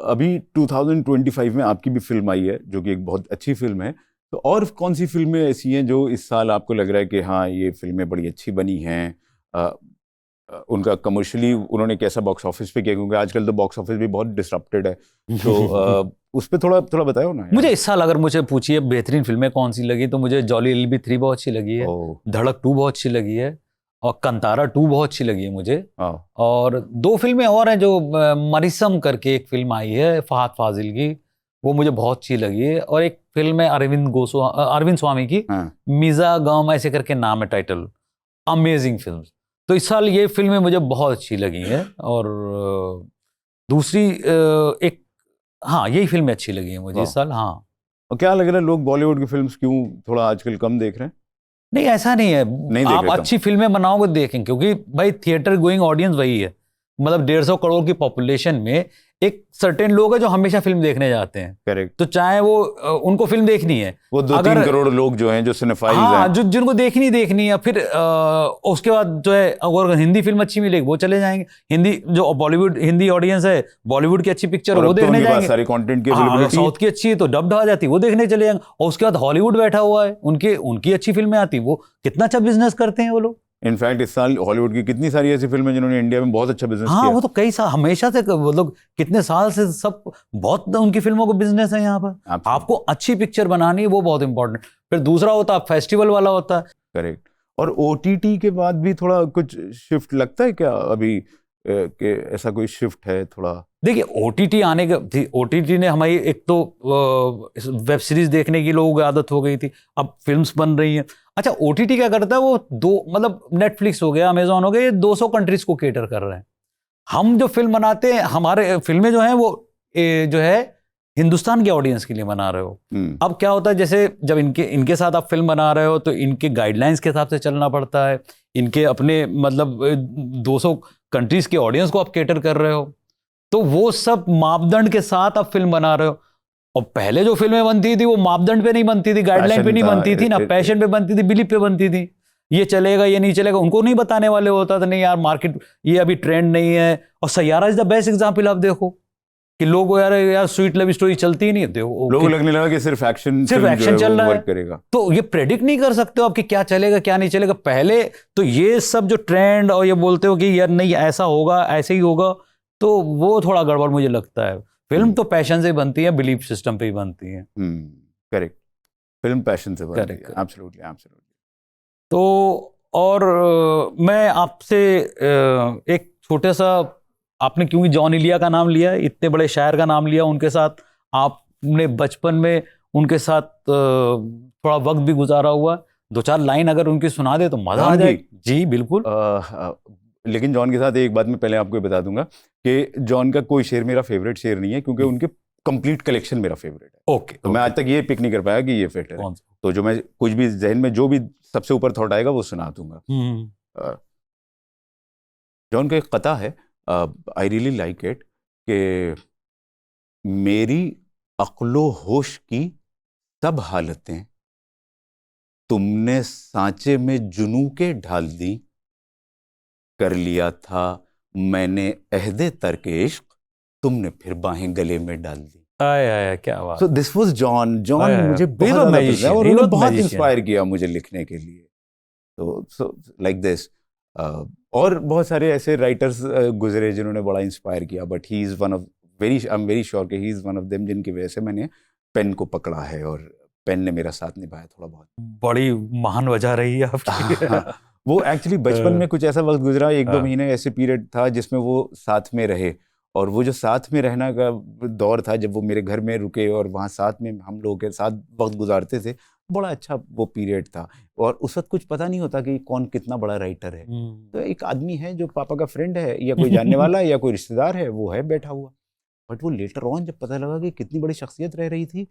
अभी 2025 में आपकी भी फिल्म आई है जो कि एक बहुत अच्छी फिल्म है। तो और कौन सी फिल्में ऐसी हैं जो इस साल आपको लग रहा है कि हाँ ये फिल्में बड़ी अच्छी बनी हैं? उनका कमर्शियली उन्होंने कैसा बॉक्स ऑफिस पे किया, क्योंकि आजकल तो बॉक्स ऑफिस भी बहुत डिसरप्टेड है, तो उस पे थोड़ा बताओ ना यार। मुझे इस साल अगर मुझे पूछिए बेहतरीन फिल्में कौन सी लगी, तो मुझे जॉली LLB 3 बहुत अच्छी लगी है, धड़क 2 बहुत अच्छी लगी है, और कंतारा 2 बहुत अच्छी लगी है मुझे। और 2 फिल्में और हैं जो मरिसम करके एक फिल्म आई है फहद फाजिल की, वो मुझे बहुत अच्छी लगी है। और एक फिल्म है अरविंद स्वामी की, मीजा गम ऐसे करके नाम है टाइटल, अमेजिंग फिल्म। तो इस साल ये फिल्में मुझे बहुत अच्छी लगी हैं। और दूसरी एक, हाँ यही फिल्में अच्छी लगी हैं मुझे इस साल। हाँ, और क्या लग रहा है लोग बॉलीवुड की फिल्म्स क्यों थोड़ा आजकल कम देख रहे हैं? नहीं ऐसा नहीं है, नहीं आप अच्छी फिल्में बनाओगे देखें, क्योंकि भाई थिएटर गोइंग ऑडियंस वही है। मतलब 150 करोड़ की पॉपुलेशन में एक सर्टेन लोग हैं जो हमेशा फिल्म देखने जाते हैं। करेक्ट। तो चाहे वो उनको फिल्म देखनी है, वो 2-3 करोड़ लोग जो हैं जो सिनेफाइल्स हाँ, हैं, जो जिनको देखनी है, फिर उसके बाद जो है अगर हिंदी फिल्म अच्छी मिलेगी वो चले जाएंगे। हिंदी जो बॉलीवुड हिंदी ऑडियंस है, बॉलीवुड की अच्छी पिक्चर वो देखने जाएंगे। सारे कंटेंट की हाँ, अवेलेबिलिटी, साउथ की अच्छी है तो डब्ड आ जाती, वो देखने चले जाएंगे। और उसके बाद हॉलीवुड बैठा हुआ है, उनकी अच्छी फिल्में आती, वो कितना अच्छा बिजनेस करते हैं वो लोग। इनफैक्ट इस साल हॉलीवुड की कितनी सारी ऐसी फिल्में जिन्होंने इंडिया में बहुत अच्छा बिजनेस हाँ, किया। वो तो कई साल हमेशा से, वो लोग कितने साल से सब बहुत उनकी फिल्मों को बिजनेस है यहाँ पर। आपको अच्छी पिक्चर बनानी है, वो बहुत इंपॉर्टेंट। फिर दूसरा होता है फेस्टिवल वाला होता है। करेक्ट। और OTT के बाद भी थोड़ा कुछ शिफ्ट लगता है क्या अभी, कि ऐसा कोई शिफ्ट है थोड़ा? देखिए OTT आने के, OTT ने हमारी एक तो वेब सीरीज देखने की लोगों की आदत हो गई थी, अब फिल्म्स बन रही हैं। अच्छा, OTT क्या करता है, वो मतलब नेटफ्लिक्स हो गया, अमेजॉन हो गया, ये 200 कंट्रीज को केटर कर रहे हैं। हम जो फिल्म बनाते हैं, हमारे फिल्में जो हैं वो जो है हिंदुस्तान के ऑडियंस के लिए बना रहे हो। अब क्या होता है, जैसे जब इनके साथ आप फिल्म बना रहे हो तो इनके गाइडलाइंस के हिसाब से चलना पड़ता है, इनके अपने मतलब 200 कंट्रीज के ऑडियंस को आप केटर कर रहे हो, तो वो सब मापदंड के साथ आप फिल्म बना रहे हो। और पहले जो फिल्में बनती थी वो मापदंड पे नहीं बनती थी, गाइडलाइन पे नहीं बनती थी ना, पैशन पे बनती थी, बिलीफ पे बनती थी। ये चलेगा ये नहीं चलेगा उनको नहीं बताने वाले होता था, नहीं यार मार्केट ये अभी ट्रेंड नहीं है। और Saiyaara is the best example. आप देखो कि लोग यार स्वीट लव स्टोरी चलती ही नहीं है, लोगों लगने लगा कि सिर्फ एक्शन चल रहा है, करेगा। तो ये प्रेडिक्ट नहीं कर सकते हो आप कि क्या चलेगा क्या नहीं चलेगा। पहले तो ये सब जो ट्रेंड और ये बोलते हो कि यार नहीं ऐसा होगा ऐसे ही होगा, तो वो थोड़ा गड़बड़ मुझे लगता है। फिल्म तो पैशन से बनती है, बिलीफ सिस्टम पे ही बनती है। करेक्ट, फिल्म पैशन से बनती है, एब्सोल्युटली एब्सोल्युटली। तो और मैं आपसे एक छोटा सा, आपने क्योंकि जॉन इलिया का नाम लिया, इतने बड़े शायर का नाम लिया, उनके साथ आपने बचपन में उनके साथ थोड़ा वक्त भी गुजारा हुआ, 2-4 लाइन अगर उनकी सुना दे तो मजा आ जाए। जी बिल्कुल। लेकिन जॉन के साथ एक बात मैं पहले आपको ये बता दूंगा कि जॉन का कोई शेर मेरा फेवरेट शेर नहीं है, क्योंकि उनके कंप्लीट कलेक्शन मेरा फेवरेट है। ओके, तो मैं आज तक ये पिक नहीं कर पाया कि ये फेट है, तो जो मैं कुछ भी जहन में जो भी सबसे ऊपर थॉट आएगा वो सुना दूंगा। जॉन का एक कता है, आई रियली लाइक इट, कि मेरी अक्लो होश की सब हालतें तुमने सांचे में जुनू के ढाल दी, कर लिया था मैंने अहदे तर्क इश्क, तुमने फिर बाहें गले में डाल दी। आय आय क्या बात। सो दिस वाज जॉन आया, जॉन आया। मुझे He बहुत was a ज्यादा पसंद है magician, और he उन्होंने was बहुत magician. इंस्पायर किया मुझे लिखने के लिए। तो लाइक दिस और बहुत सारे ऐसे राइटर्स गुजरे जिन्होंने बड़ा इंस्पायर किया, but he is one of I am very sure कि he is one of them जिनकी वजह से मैंने पेन को पकड़ा है और पेन ने मेरा साथ निभाया थोड़ा बहुत। बड़ी महान वजह रही है आपकी। हाँ, वो एक्चुअली बचपन में कुछ ऐसा वक्त गुजरा, 1-2 हाँ। महीने ऐसे पीरियड था जिसमें वो साथ में रहे, और वो जो साथ में रहना का दौर था जब वो मेरे घर में रुके और वहाँ साथ में हम लोगों के साथ वक्त गुजारते थे, बड़ा अच्छा वो पीरियड था। और उस वक्त कुछ पता नहीं होता कि कौन कितना बड़ा राइटर है। तो एक आदमी है जो पापा का फ्रेंड है या कोई जानने वाला है या कोई रिश्तेदार है, वो है बैठा हुआ, बट वो लेटर ऑन जब पता लगा कि कितनी बड़ी शख्सियत रह रही थी,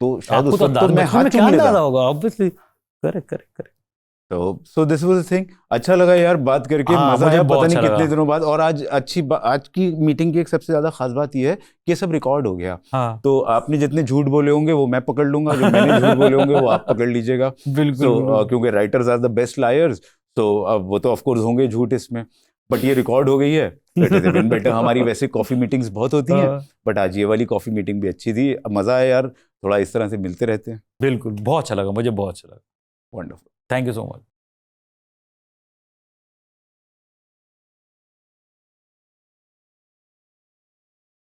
तो शायद आपको उस तो वक्त तो मैं बचपन हाथ में क्या चूम अंदाजा लेता। होगा, obviously. Correct correct correct. So this was the thing. अच्छा लगा यार बात करके, हाँ, मजा मुझे आया, बहुत पता नहीं अच्छा कितने लगा। दिनों बाद। और आज आज की मीटिंग की एक सबसे ज्यादा खास बात यह है कि ये सब रिकॉर्ड हो गया। हाँ तो आपने जितने झूठ बोले होंगे वो मैं पकड़ लूंगा, जो मैंने झूठ बोले होंगे वो आप पकड़ लीजिएगा। बिल्कुल बिल्कुल। क्योंकि writers are the best liars, तो अब वो तो ऑफ कोर्स होंगे झूठ इसमें, बट ये रिकॉर्ड हो गई है। बेटर हमारी वैसे कॉफी मीटिंग्स बहुत होती हैं, हाँ, बट आज ये वाली कॉफी मीटिंग भी अच्छी थी। मजा आया यार, थोड़ा इस तरह से मिलते रहते हैं। बिल्कुल बहुत अच्छा लगा, मुझे बहुत अच्छा लगा। Wonderful. Thank you so much.